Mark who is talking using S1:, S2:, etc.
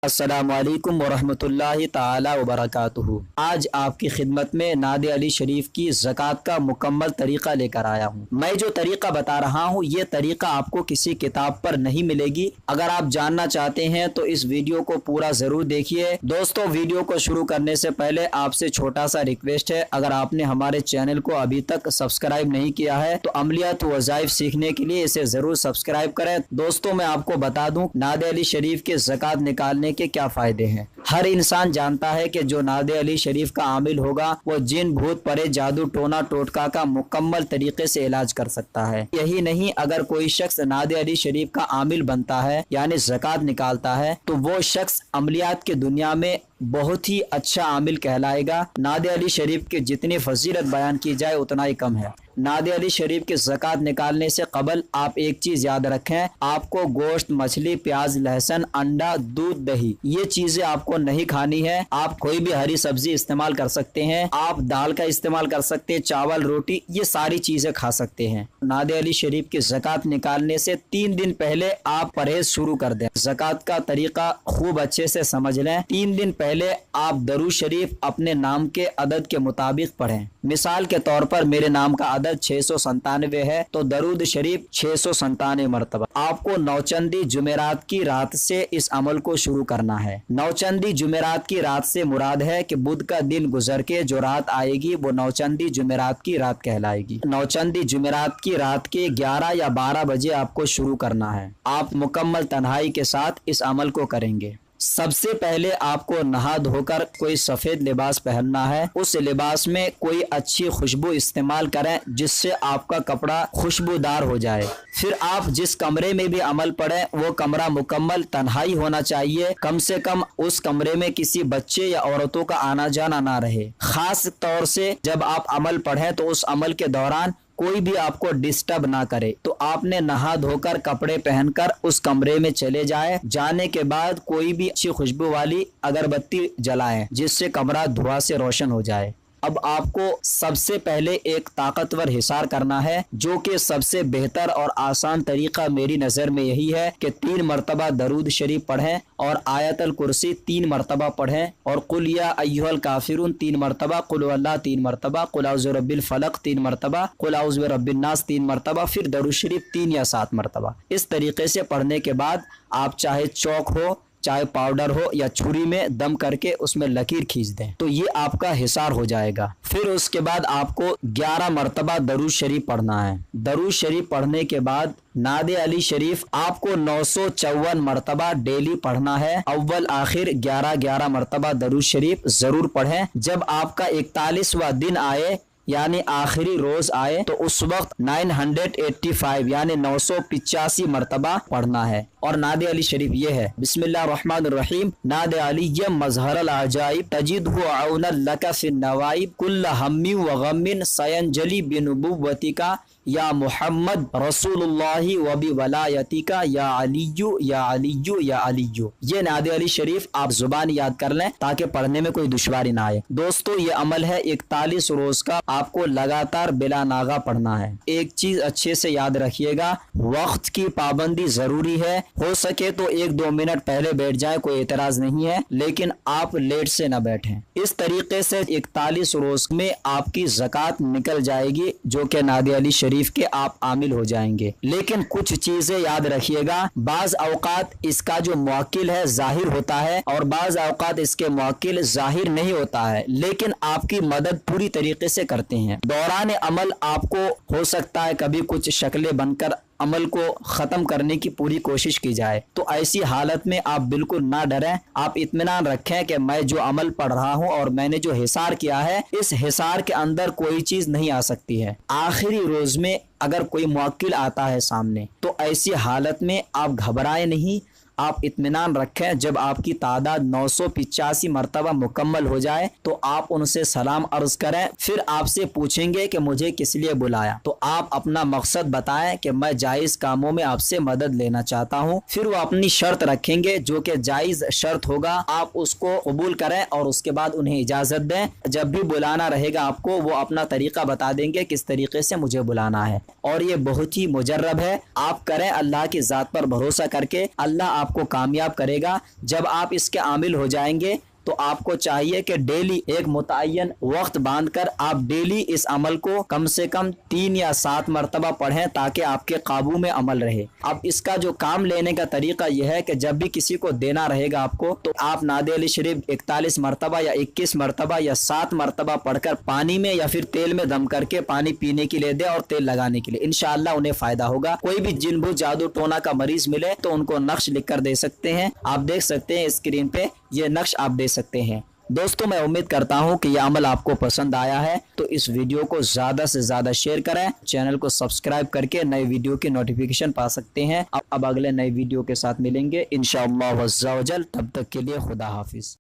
S1: अस्सलामु अलैकुम वरहमतुल्लाहि ताला वबरकातुहू। आज आपकी खिदमत में नादे अली शरीफ की ज़कात का मुकम्मल तरीक़ा लेकर आया हूँ। मैं जो तरीक़ा बता रहा हूँ ये तरीक़ा आपको किसी किताब पर नहीं मिलेगी। अगर आप जानना चाहते हैं तो इस वीडियो को पूरा ज़रूर देखिए। दोस्तों, वीडियो को शुरू करने से पहले आपसे छोटा सा रिक्वेस्ट है, अगर आपने हमारे चैनल को अभी तक सब्सक्राइब नहीं किया है तो अमलियात वज़ाइफ सीखने के लिए इसे ज़रूर सब्सक्राइब करें। दोस्तों, मैं आपको बता दूँ नादे अली शरीफ के ज़कात निकालने के क्या फायदे हैं। हर इंसान जानता है कि जो नादे अली शरीफ का आमिल होगा वो जिन भूत परे जादू टोना टोटका का मुकम्मल तरीके से इलाज कर सकता है। यही नहीं, अगर कोई शख्स नादे अली शरीफ का आमिल बनता है यानी ज़कात निकालता है तो वो शख्स अमलियात की दुनिया में बहुत ही अच्छा आमिल कहलाएगा। नादे अली शरीफ की जितनी फजीलत बयान की जाए उतना ही कम है। नादे अली शरीफ के ज़कात निकालने से कबल आप एक चीज याद रखें, आपको गोश्त, मछली, प्याज, लहसुन, अंडा, दूध, दही ये चीजें आपको नहीं खानी है। आप कोई भी हरी सब्जी इस्तेमाल कर सकते हैं, आप दाल का इस्तेमाल कर सकते हैं, चावल, रोटी ये सारी चीजें खा सकते हैं। नादे अली शरीफ की ज़कात निकालने से 3 दिन पहले आप परहेज शुरू कर दें। ज़कात का तरीका खूब अच्छे से समझ लें। 3 दिन पहले आप दरूद शरीफ अपने नाम के अदद के मुताबिक पढ़ें। मिसाल के तौर पर मेरे नाम का अदद 697 है तो दरूद शरीफ 697 मरतबा। आपको नौचंदी जुमेरात की रात से इस अमल को शुरू करना है। नौचंदी जुमेरात की रात से मुराद है कि बुध का दिन गुजर के जो रात आएगी वो नौचंदी जुमेरात की रात कहलाएगी। नौचंदी जुमेरात की रात के 11 या 12 बजे आपको शुरू करना है। आप मुकम्मल तन्हाई के साथ इस अमल को करेंगे। सबसे पहले आपको नहा धोकर कोई सफेद लिबास पहनना है। उस लिबास में कोई अच्छी खुशबू इस्तेमाल करें जिससे आपका कपड़ा खुशबूदार हो जाए। फिर आप जिस कमरे में भी अमल पढ़ें वो कमरा मुकम्मल तन्हाई होना चाहिए। कम से कम उस कमरे में किसी बच्चे या औरतों का आना जाना ना रहे। खास तौर से जब आप अमल पढ़ें तो उस अमल के दौरान कोई भी आपको डिस्टर्ब ना करे। तो आपने नहा धोकर कपड़े पहनकर उस कमरे में चले जाए। जाने के बाद कोई भी अच्छी खुशबू वाली अगरबत्ती जलाएं जिससे कमरा धुआं से रोशन हो जाए। अब आपको सबसे पहले एक ताकतवर हिसार करना है, जो कि सबसे बेहतर और आसान तरीका मेरी नज़र में यही है कि 3 मरतबा दरूद शरीफ पढ़ें और आयतल कुर्सी 3 मरतबा पढ़ें और कुल या अय्युहल काफिरून 3 मरतबा, कुल वल्लाह 3 मरतबा, कुल औज़ु बिरब्बिल फलक 3 मरतबा, कुल औज़ु बिरब्बिन नास 3 मरतबा, फिर दरूद शरीफ 3 या 7 मरतबा। इस तरीके से पढ़ने के बाद आप चाहे चौक हो, चाहे पाउडर हो या छुरी में दम करके उसमें लकीर खींच दें तो ये आपका हिसार हो जाएगा। फिर उसके बाद आपको 11 मरतबा दरूद शरीफ पढ़ना है। दरूद शरीफ पढ़ने के बाद नादे अली शरीफ आपको 954 मरतबा डेली पढ़ना है। अव्वल आखिर 11-11 मरतबा दरूद शरीफ जरूर पढ़ें। जब आपका 41वां दिन आए यानी आखिरी रोज आए तो उस वक्त 985 यानी 985 मरतबा पढ़ना है। और नादे अली शरीफ ये है, बिस्मिल्लाहिर्रहमानिर्रहीम, नादे अली मजहरल अजाइब तजिदहु औनल लका फिन नवाइब कुल्ल हम्मी व गम्मिन सयंजली बिनुबुव्वतिका या मोहम्मद रसूलुल्लाहि व बि वलायतिका या अलिय्यु या अलिय्यु या अलिय्यु। ये नादे अली शरीफ आप जुबान याद कर लें ताकि पढ़ने में कोई दुश्वारी ना आए। दोस्तों, ये अमल है 41 रोज का, आपको लगातार बिला नागा पढ़ना है। एक चीज अच्छे से याद रखिएगा, वक्त की पाबंदी जरूरी है। हो सके तो 1-2 मिनट पहले बैठ जाए, कोई एतराज नहीं है, लेकिन आप लेट से न बैठें। इस तरीके से 41 रोज में आपकी ज़कात निकल जाएगी, जो कि नादे अली शरीफ के आप आमिल हो जाएंगे। लेकिन कुछ चीजें याद रखिएगा, बाज औकात इसका जो मुवक्किल है जाहिर होता है और बाज औकात इसके मुवक्किल जाहिर नहीं होता है, लेकिन आपकी मदद पूरी तरीके से करते हैं। दौरान अमल आपको हो सकता है कभी कुछ शक्लें बनकर अमल को खत्म करने की पूरी कोशिश की जाए, तो ऐसी हालत में आप बिल्कुल ना डरें। आप इत्मीनान रखें कि मैं जो अमल पढ़ रहा हूं और मैंने जो हिसार किया है इस हिसार के अंदर कोई चीज नहीं आ सकती है। आखिरी रोज में अगर कोई मुवक्किल आता है सामने तो ऐसी हालत में आप घबराएं नहीं, आप इत्मीनान रखें। जब आपकी तादाद 985 मरतबा मुकम्मल हो जाए तो आप उनसे सलाम अर्ज करें। फिर आपसे पूछेंगे कि मुझे किस लिए बुलाया, तो आप अपना मकसद बताएं कि मैं जायज़ कामों में आपसे मदद लेना चाहता हूं। फिर वो अपनी शर्त रखेंगे जो कि जायज़ शर्त होगा, आप उसको कबूल करें और उसके बाद उन्हें इजाज़त दें। जब भी बुलाना रहेगा आपको वो अपना तरीका बता देंगे किस तरीके से मुझे बुलाना है, और ये बहुत ही मुजर्रब है। आप करें अल्लाह की ज़ात पर भरोसा करके, अल्लाह आपको कामयाब करेगा। जब आप इसके आमिल हो जाएंगे तो आपको चाहिए कि डेली एक मुतय्यन वक्त बांधकर आप डेली इस अमल को कम से कम 3 या 7 मरतबा पढ़ें ताकि आपके काबू में अमल रहे। अब इसका जो काम लेने का तरीका यह है कि जब भी किसी को देना रहेगा आपको, तो आप नादे अली शरीफ 41 मरतबा या 21 मरतबा या 7 मरतबा पढ़कर पानी में या फिर तेल में दम करके पानी पीने के लिए दे और तेल लगाने के लिए, इंशाअल्लाह उन्हें फायदा होगा। कोई भी जिन भूत जादू टोना का मरीज मिले तो उनको नक्श लिख कर दे सकते हैं। आप देख सकते हैं स्क्रीन पे ये नक्श आप दे सकते हैं। दोस्तों, मैं उम्मीद करता हूं कि यह अमल आपको पसंद आया है, तो इस वीडियो को ज़्यादा से ज़्यादा शेयर करें। चैनल को सब्सक्राइब करके नए वीडियो की नोटिफिकेशन पा सकते हैं। अब अगले नए वीडियो के साथ मिलेंगे इंशाअल्लाह वज़्ज़ा वजल। तब तक के लिए खुदा हाफिज़।